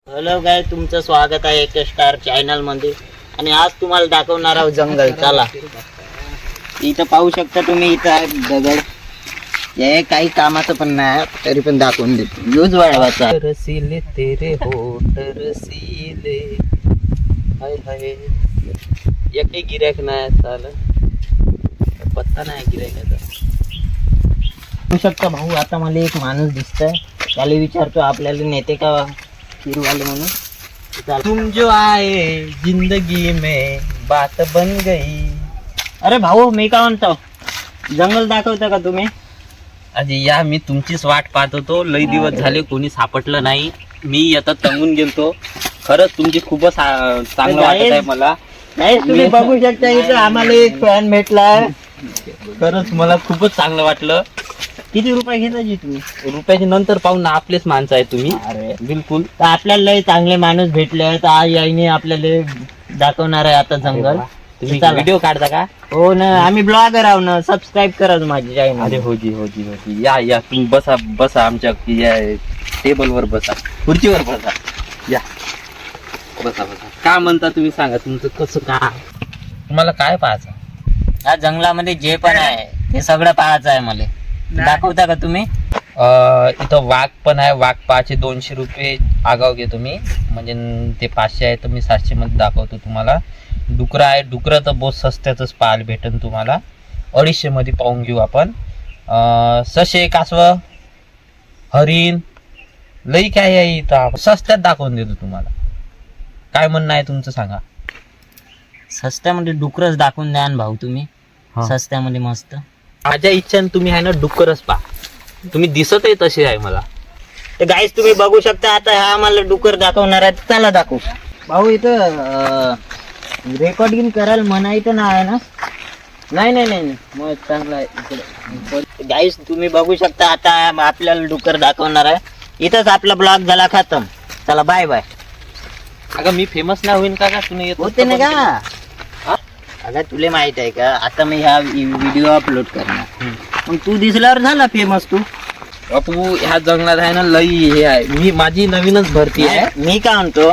Hello गाय, तुमचं स्वागत आहे एक स्टार चॅनल मध्ये. आणि आज तुम्हाला दाखवणार आहोत जंगल. चला, इथं पाहू शकता तुम्ही. इथं आहे दगड. हे काही कामाचं पण नाही, तरी पण दाखवून देतो. यूज वाढवायचा. रसीले तेरे होठ रसीले. हाय हाय. एकही गिऱ्हाईक नाही चालत, पत्ता नाही गिऱ्हाईकाचा. पाहू शकता भाऊ, आता मला एक माणूस दिसतोय. त्याला विचारतो आपल्याला नेते का फिरवाले म्हणून. तुम जो आए जिंदगी में बात बन गई. अरे भाऊ, मी काय म्हणतो, जंगल दाखवता का तुम्ही? अजी या, मी तुमचीच वाट पाहत होतो. लई दिवस झाले, कोणी सापडलं नाही. मी आता तंगून गेलतो. खरंच तुमची खूपच चांगलं वाटत आहे मला. नाही, तुम्ही बघू शकता इथं आम्हाला एक फॅन भेटलाय. खरंच मला खूपच चांगलं वाटलं. किती रुपये घेताची तुम्ही? रुपयाची नंतर पाहून ना, आपलेच माणसं आहे तुम्ही. अरे बिलकुल. तर आपल्याला लय चांगले माणूस भेटले आहेत. आज याईने आपल्याला दाखवणार आहे आता जंगल. तुम्ही चला. व्हिडिओ काढता का? हो ना, आम्ही ब्लॉगर आहो ना. सबस्क्राईब करा माझी अरे चॅनल. होजी होजी होजी. या या, तुम्ही बसा बसा, आमच्या या टेबलवर बसा, खुर्चीवर बसा. या बसा बसा. का म्हणता तुम्ही, सांगा तुमचं कसं का, तुम्हाला काय पाहायचं? या जंगलामध्ये जे पण आहे ते सगळं पाहायचं आहे मला. दाखवता का तुम्ही? इथं वाघ पण आहे. वाघ पाहायचे 200 रुपये आगाव घेतो मी, म्हणजे ते 500 आहे, तर मी 700 मध्ये दाखवतो तुम्हाला. डुकरं आहे. डुकरं तर बहुत सस्त्यातच पाहायला भेटेल तुम्हाला. 250 मध्ये पाहून घेऊ आपण. ससे, कासव, हरिण, लई काय आहे इथं. सस्त्यात दाखवून देतो तुम्हाला. काय म्हणणं आहे तुमचं, सांगा. सस्त्यामध्ये डुकरच दाखवून द्या ना भाऊ तुम्ही. हा. सस्त्यामध्ये मस्त. माझ्या इच्छेने तुम्ही आहे ना, डुक्करच पहा. तुम्ही दिसत आहे तसे आहे मला. तर गाईस, तुम्ही बघू शकता. आता हा आम्हाला डुकर दाखवणार आहे. चला दाखवू. भाऊ, इथं रेकॉर्डिंग करायला म्हणायचं ना आहे ना? नाही नाही नाही नाही, मग चांगलं आहे इकडे. गाईस, तुम्ही बघू शकता. आता आपल्याला डुकर दाखवणार आहे. इथंच आपला ब्लॉग झाला खतम. चला, बाय बाय. अगं मी फेमस नाही होईन का तुम्ही येत होते ना का? अगं तुला माहित आहे का, आता मी ह्या व्हिडिओ अपलोड करणार. मग तू दिसल्यावर झाला फेमस तू. बापू, ह्या जंगलात आहे ना, लई हे आहे. माझी नवीनच भरती आहे. मी काय म्हणतो,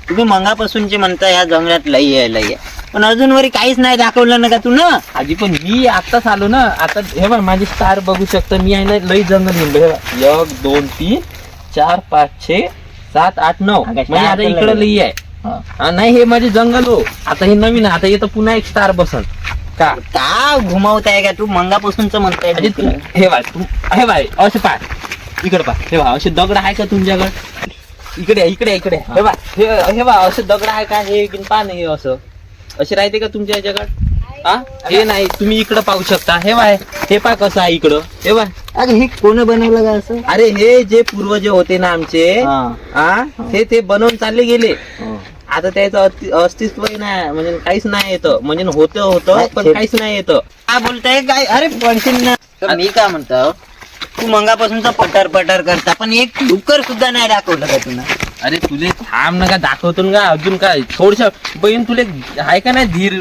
तुम्ही मंगापासूनचे म्हणता ह्या जंगलात लई आहे लई आहे, पण अजूनवरी काहीच नाही दाखवलं ना का तू? ना आधी पण मी आत्ताच आलो ना. आता हे बघ, माझी स्टार बघू शकता. मी आहे ना, लई जंगल हिंडलो. 1 2 3 4 5 6 7 8 9, म्हणजे आता इकडं लई आहे. नाही, हे माझे जंगल हो. आता हे नवीन आहे. आता येतं पुन्हा एक स्टार बसन का घुमावताय का तू? मंगापासूनच म्हणताय. हे बाय, हे बाय, असे पाय इकडे पाय. हे बा, असे दगड आहे का तुमच्याकडे? इकडे इकडे इकडे. हे बा, हे बा, असे दगड आहे का? हे पा नाही, असं असे राहते का तुमच्या याच्याकडे? हा, हे नाही. तुम्ही इकडं पाहू शकता. हे बाय, हे पा कसं आहे इकडं. हे बाय. अरे हे कोण बनवलं का असं? अरे हे जे पूर्वज होते ना आमचे, ते बनवून चालले गेले. आता त्याचं अस्तित्वही नाही, म्हणजे काहीच नाही येतं. म्हणजे होतं पण काहीच नाही येतं. काय बोलताय काय? अरे पडशील ना. तर मी काय म्हणतो, तू मंगापासूनचा पटर पटर करता, पण एक डुक्कर सुद्धा नाही दाखवलं का तुला? अरे तुले थांब नका, दाखवतो ना. अजून काय थोडस बहीण, तुले आहे का नाही धीर?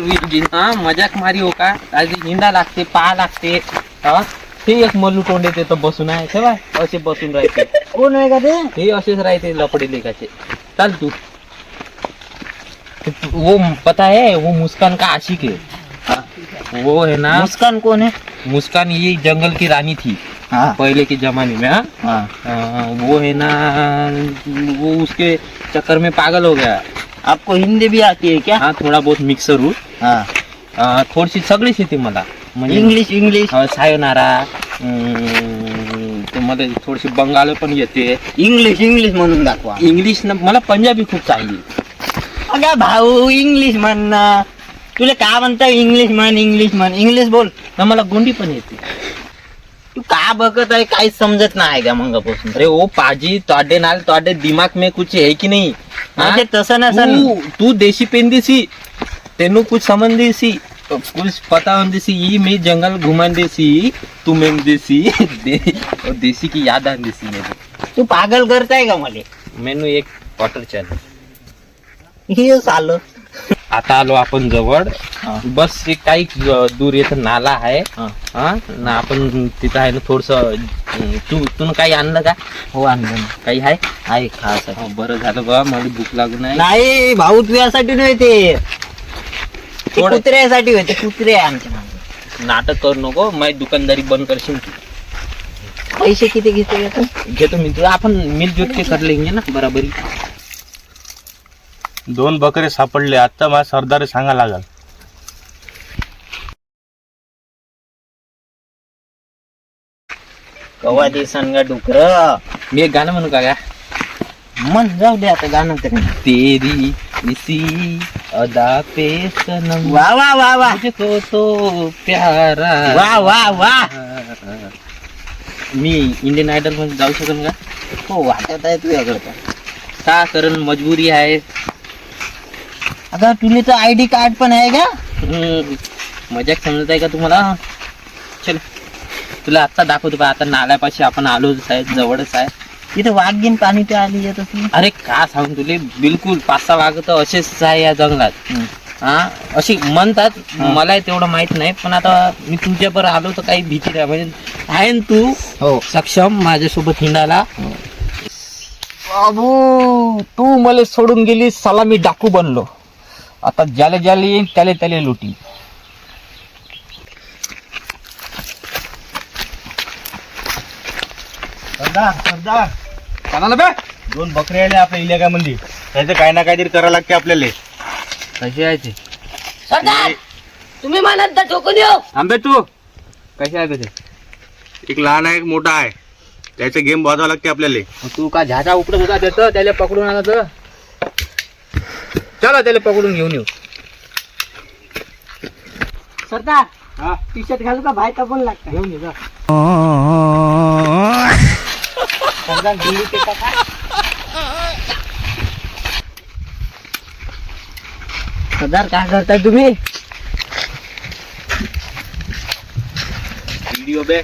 हा, मजाक मारी हो का? हिंडा लागते, पहा लागते. हा, ते एक मल्लू तोंडे ते तर बसून आहे. ठेवा, असे बसून राहते. कोण आहे का ते? हे असेच राहते, लपडे लेखाचे. चाल तू. वो पता है, वो मुस्कान का आशिक है. वो है ना, मुस्कान कौन है? मुस्कान ये जंगल की रानी थी पहले के जमाने में. वो है ना, वो उसके चक्कर में पागल हो गया. आपको हिंदी भी आती है क्या? हाँ, थोड़ा बहुत मिक्सर हूँ. थोडीशी सगळीच येते मला. म्हणजे इंग्लिश सायोनारा, ते मला थोडीशी बंगाली पण येते. इंग्लिश म्हणून दाखवा. इंग्लिश ना, मला पंजाबी खूप चांगली. अगं भाऊ, इंग्लिश म्हण ना. तुला काय म्हणता? इंग्लिश म्हण. इंग्लिश बोल ना. मला गोंडी पण येते. तू का बघत आहे? काहीच समजत नाही का मंगापासून? अरे ओ पाजी, तोड़े दिमाग में कुछ है कि नहीं? म्हणजे तसं नसन. तू देशी पेंदी सी, तेनू कुछ समझ सी, कुछ पता होती सी. ये मैं जंगल घुमान देसी, तू मेम देसी. देसी की याद आन देसी मेरे. तू पागल करताय का मला? मेनू एक वॉटर चॅनल. हे आलं. आता आलो आपण जवळ. बस काही दूर येतं नाला आहे. हा ना, आपण तिथं आहे ना थोडस तू काही आणलं का? हो आणलं ना. काही आहे? आहे खास आहे. बरं झालं बा, मला भूक लागून आहे. नाही भाऊ तुझ्यासाठी नाही ते थोडं- कुत्र्यासाठी होते. कुत्रे आहे आमच्या मागे. नाटक करू नको, माझी दुकानदारी बंद करशील तू. पैसे किती घेतो याचं? घेतो मी तुला, आपण मिलजुल के कर लेंगे ना बराबरी. 2 बकरे सापडले. आता मला सरदार सांगा लागल. कवा दिसन गा डुकर. मी एक गाणं म्हणू का? मन जाऊ दे आता गाणं तरी. तेरी इसी अदा पे सनम वा वा वा वा मुझको तो प्यारा. वा वा वा. मी इंडियन आयडल मध्ये जाऊ शकेल का? हो वाटत आहे तुझ्याकडं. का? कारण मजबुरी आहे. अगं तुला तर ID कार्ड पण आहे का? मजाक समजत आहे का तुम्हाला? चल तुला आता दाखवतो बा. आता नाल्यापाशी आपण आलोच आहे, जवळच आहे. तिथे वाघ पाणी ते आली येत असली. अरे का सांगू तुले, बिलकुल 5-6 वाघ तर असेच आहे या जंगलात. हा अशी म्हणतात, मला तेवढं माहित नाही. पण आता मी तुझ्यावर आलो तर काही भीती नाही. म्हणजे आहे ना तू हो सक्षम माझ्यासोबत हिंडायला? बाबू तू मला सोडून गेली, साला मी डाकू बनलो. आता ज्याले ज्याले येईन त्याले त्याले लुटी. सरदार कोणाला बे? 2 बकरे आले आपल्या इलाक्यामध्ये. त्याचं काही ना काहीतरी करावं लागते आपल्याला. कशी आहे ते? सरदार तुम्ही मला ठोकून देऊ. आंबे तू कशी आहे ते? एक लहान आहे, एक मोठा आहे. त्याचं गेम वाजवावं लागते आपल्याला. तू का झाजा उपडत होता त्याचं, त्याला पकडून आणा तर. चला त्याला पकडून घेऊन येऊ. सरदार हा टी शर्ट घालू का? बाहेर पण लागतं. घेऊन ये जा. सरदार दिल्ली ते का? सरदार काय करताय तुम्ही? व्हिडिओ बे.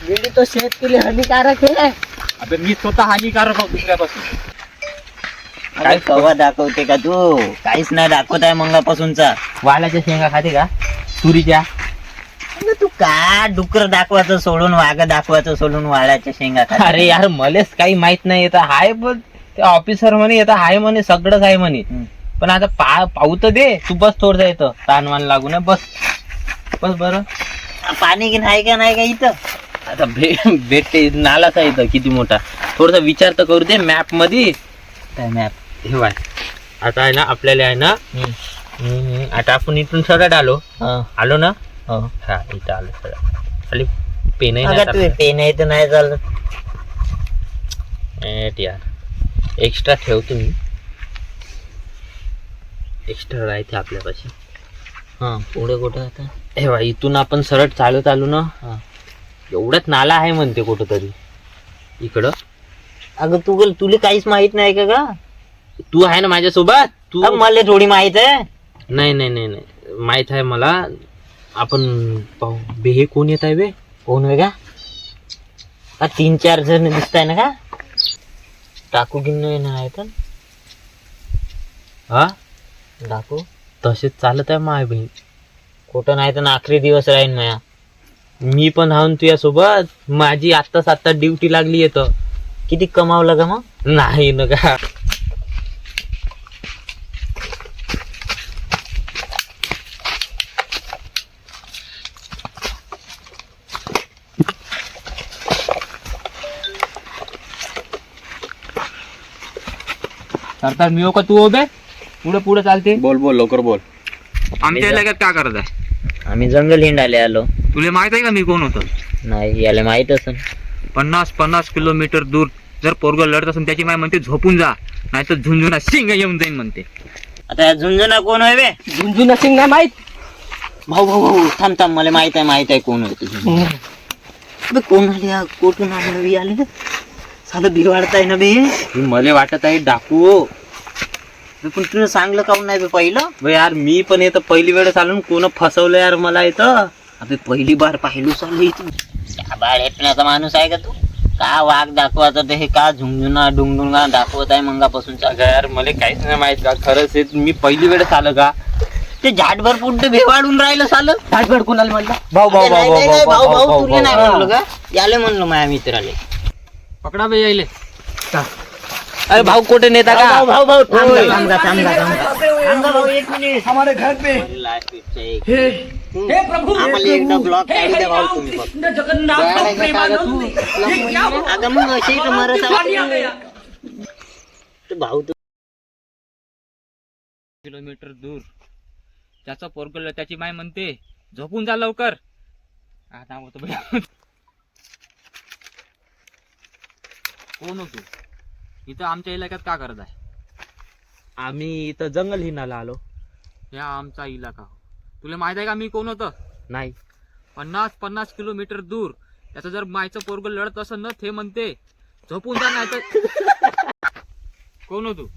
गेली तो सेहत के लिए हानिकारक है. अबे मी स्वतः हानिकारक आहोत दुसऱ्यापासून. काय कवा दाखवते का तू? काहीच नाही दाखवत आहे मंगापासूनचा. वालाच्या शेंगा खाते का? तुरीच्या? अगं तू का डुकर दाखवायचं सोडून वाघ दाखवायचं सोडून वाळ्याच्या शेंगा खाते? अरे यार मलेच काही माहित नाही. येतं हाय पण ते ऑफिसर म्हणे येतं हाय म्हणे, सगळंच आहे म्हणे. पण आता पाहू तर दे. तू बस थोडं येतं ताणवान लागू नये. बस बस बरं. पाणी की नाही का नाही का इथं? आता भेटते. नालाच आहे इथं किती मोठा. थोडासा विचार तर करू दे मॅप मध्ये. काय मॅप? हे बाय आता आहे ना आपल्याला आहे ना. आता आपण इथून सरळ आलो. आलो ना? हो. हा इथं आलो सरळ. खाली पेनही अगं तू नाही पेन आहे तर नाही चालत. यार एक्स्ट्रा ठेवतो मी. एक्स्ट्रा राहते आपल्यापाशी. हा पुढे कुठं आता? हे बाई इथून आपण सरळ चालत आलो ना. हा. एवढ्यात नाला आहे म्हणते कुठं तरी इकडं. अगं तुला काहीच माहित नाही का गा? तू आहे ना माझ्यासोबत. तू अगं, मला थोडी माहित आहे. नाही नाही नाही नाही माहित आहे मला. आपण पाहू बे. हे कोण येत आहे बे? कोण आहे का? 3-4 जण दिसत आहे ना का? टाकू घेऊन आहे तर हा टाकू तसेच चालत आहे माय बहीण. कुठं नाही तर आखरी दिवस राहीन माया. मी पण हाऊन तुझ्यासोबत. माझी आत्ता ड्युटी लागली येतं. किती कमावलं का मग? नाही न का. सरदार मी हो का तू हो बे? पुढे पुढे चालते. बोल बोल लवकर बोल. आमच्या इलाक्यात काय करत आहे? आम्ही जंगल हिंडाले आलो. तुला माहित आहे का मी कोण होतो? नाही याला माहित असेल. 50 किलोमीटर दूर जर पोरग लढत असून त्याची माय म्हणते झोपून जा, नाही तर झुंझुना शिंग येऊन जाईन म्हणते. आता या झुंझुना कोण आहे बे? झुंझुना सिंग नाही माहित. भाऊ भाऊ भाऊ थांब मला माहित आहे कोण होते. अबे कोण आले हा? कुठून आले आले साधं बिघाडताय ना बे. मला वाटत आहे डाकू. पण तुला सांगलं काऊन नाही बे पहिलं? बे यार मी पण येतं पहिली वेळेस आलो. कोण फसवलं यार मला येतं. अबे पहिली बार पाहिलो चालू इथून. बाळ हेटण्याचा माणूस आहे का तू? का वाघ दाखवायचा ते हे का झुंझुना डुंगडुंगा दाखवत आहे मंगापासूनचा? यार मला काहीच नाही माहित का खरंच. मी पहिली वेळेस आलं का. ते झाडभर पुढे भेवाडून राहिलं सालं. झाडभर कुणाला म्हणलं? भाऊ भाऊ अरे भाऊ नाही, नाही, भाऊ भाऊ भाऊ भाऊ तुला नाही भाऊ म्हणलं का? याले म्हणलं माझ्या मित्राले. पकडा बे यायले. अरे भाऊ कुठे नेता का? भाऊ भाऊ भाऊ थांब होय. जा, थांब जा, थांब जा, थांब जा. थांब जा भाऊ, एक मिनिट. अरे लास्ट पिक्चर एक. आम्हाला एकदा ब्लॉक काढी द्या भाऊ तुम्ही फक्त. अगं मग अशी मरत भाऊ तू किलोमीटर दूर त्याचा पोरगल त्याची माय म्हणते झोपून जा लवकर. आता होतो कोण होतो इथं आमच्या इलाक्यात का करत आहे? आम्ही इथं जंगल हिनाला आलो. या आमचा इलाका हो. तुला माहित आहे का मी कोण होतं? नाही 50 किलोमीटर दूर त्याचं जर मायचं पोरग लढत असं न ते म्हणते झोपून जा नाही तर कोण होतो?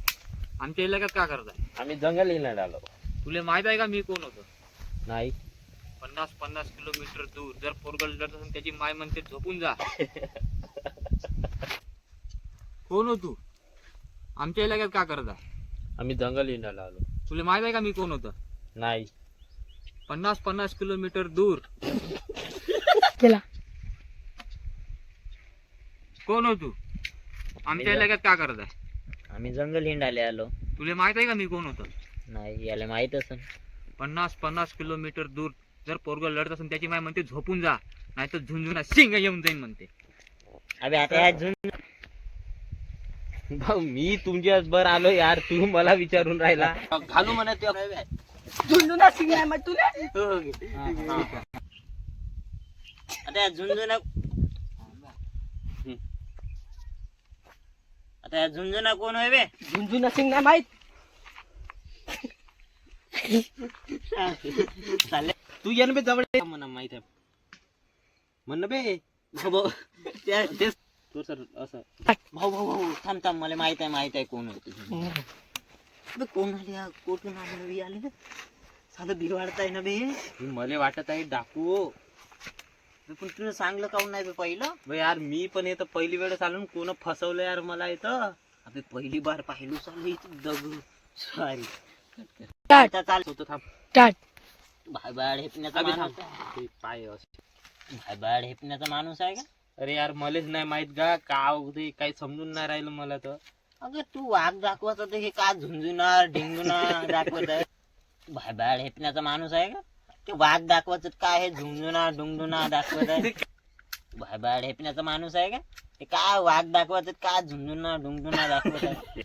आमच्या इलाक्यात का करत आहे? आम्ही जंगल हिनाला आलो. तुला माहित आहे का मी कोण होतो? नाही 50 किलोमीटर दूर जर पोरगल लढत असेल त्याची माय म्हणते झोपून जा. कोण हो तू? आमच्या इलाक्यात का करत आहे? आम्ही जंगल हिनाला आलो. तुला माहित आहे का मी कोण होतं? नाही 50 किलोमीटर दूर कोण हो तू? आमच्या इलाक्यात का करत आहे? आम्ही जंगल हिंडाले आलो. तुला माहित आहे का मी कोण होतं? नाही याला माहित असेल. 50 किलोमीटर दूर जर पोरगं लढत असेल त्याची माय म्हणते झोपून जा नाही तर झुंझुना सिंग येऊन जाईन म्हणते. अबे आता या झुंज भाऊ मी तुमच्या बर आलो यार. तू मला विचारून राहिला. घालू म्हणत झुंझुना सिंग आहे मग तुला. आता या झुंझुना आता या झुंझुना कोण आहे बे? झुंझुना सिंग नाही माहित. चालेल. तू येन बे जवळ म्हणा माहित आहे म्हण बे. भाऊ तेच तो सर असं भाऊ भाऊ भाऊ थांब थांब मला माहित आहे कोण आहे तुझं. अबे कोण आले हा? कोठून आले बे आले ना साधं बिरवाडताय ना बे. मला वाटत आहे डाकू. बे, पण तुला सांगलं काऊन नाही बे पहिलं? बे यार मी पण येतं पहिली वेळ चालून कोण फसवलं यार मला इथं. अबे पहिली बार पाहिलो चालू इथं दगड सॉरी टाट. आता चाल होतं थांब. टाट. भायबाड हेपण्याचा अबे माणूस थांब. ते पाय असे. भायबाड हेपण्याचा माणूस आहे का? अरे यार मलाच नाही माहित का ते काही समजून नाही राहिलं मला तर. अगं तू वाघ दाखवत होता हे का झुंझुना ढिंगुना दाखवत आहे? भायबाड हेपण्याचा माणूस आहे का? ते वाघ दाखवत काय हे झुंझुना डुंगडुना दाखवत आहे? भायबाड हेपण्याचा माणूस आहे का? ते काय वाघ दाखवत का झुंझुना डुंगडुना दाखवत आहे?